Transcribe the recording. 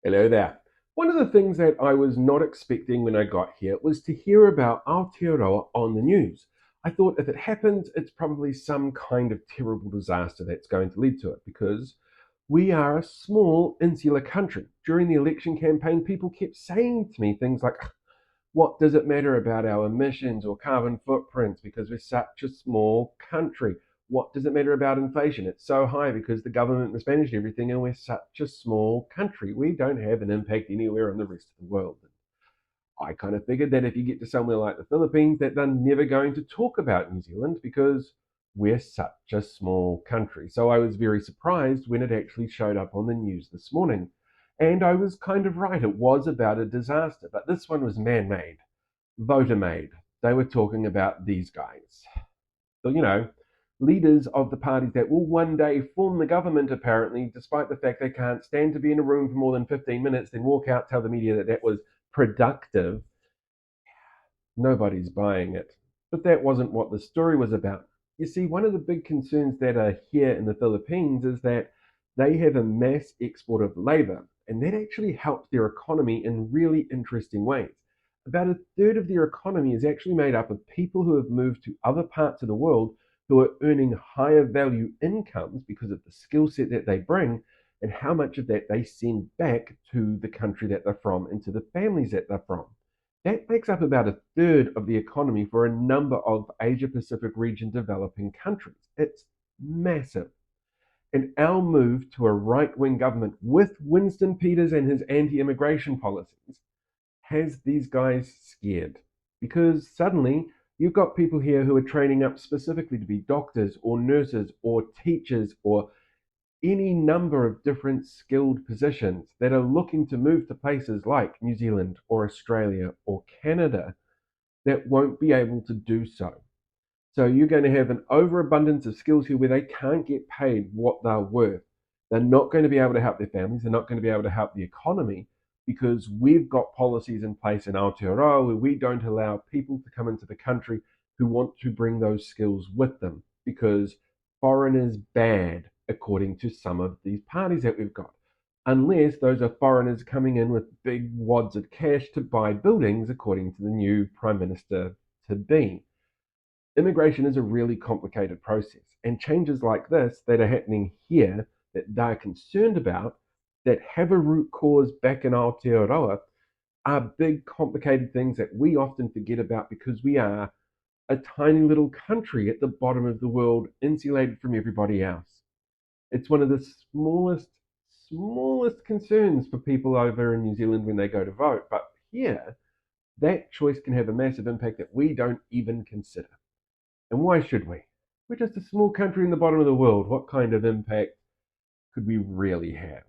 Hello there. One of the things that I was not expecting when I got here was to hear about Aotearoa on the news. I thought if it happens, it's probably some kind of terrible disaster that's going to lead to it because we are a small insular country. During the election campaign, people kept saying to me things like, what does it matter about our emissions or carbon footprints because we're such a small country? What does it matter about inflation? It's so high because the government mismanaged everything and we're such a small country. We don't have an impact anywhere in the rest of the world. I kind of figured that if you get to somewhere like the Philippines, that they're never going to talk about New Zealand because we're such a small country. So I was very surprised when it actually showed up on the news this morning. And I was kind of right. It was about a disaster, but this one was man made, voter made. They were talking about these guys. So, leaders of the parties that will one day form the government, apparently, despite the fact they can't stand to be in a room for more than 15 minutes, then walk out, tell the media that that was productive. Nobody's buying it. But that wasn't what the story was about. You see, one of the big concerns that are here in the Philippines is that they have a mass export of labor, and that actually helps their economy in really interesting ways. About a third of their economy is actually made up of people who have moved to other parts of the world who are earning higher value incomes because of the skill set that they bring and how much of that they send back to the country that they're from and to the families that they're from. That makes up about a third of the economy for a number of Asia Pacific region developing countries. It's massive. And our move to a right wing government with Winston Peters and his anti immigration policies has these guys scared because suddenly you've got people here who are training up specifically to be doctors or nurses or teachers or any number of different skilled positions that are looking to move to places like New Zealand or Australia or Canada that won't be able to do so. So you're going to have an overabundance of skills here where they can't get paid what they're worth. They're not going to be able to help their families. They're not going to be able to help the economy because we've got policies in place in Aotearoa where we don't allow people to come into the country who want to bring those skills with them because foreigners bad, according to some of these parties that we've got. Unless those are foreigners coming in with big wads of cash to buy buildings, according to the new Prime Minister to be. Immigration is a really complicated process, and changes like this that are happening here that they're concerned about that have a root cause back in Aotearoa are big, complicated things that we often forget about because we are a tiny little country at the bottom of the world, insulated from everybody else. It's one of the smallest concerns for people over in New Zealand when they go to vote. But here, that choice can have a massive impact that we don't even consider. And why should we? We're just a small country in the bottom of the world. What kind of impact could we really have?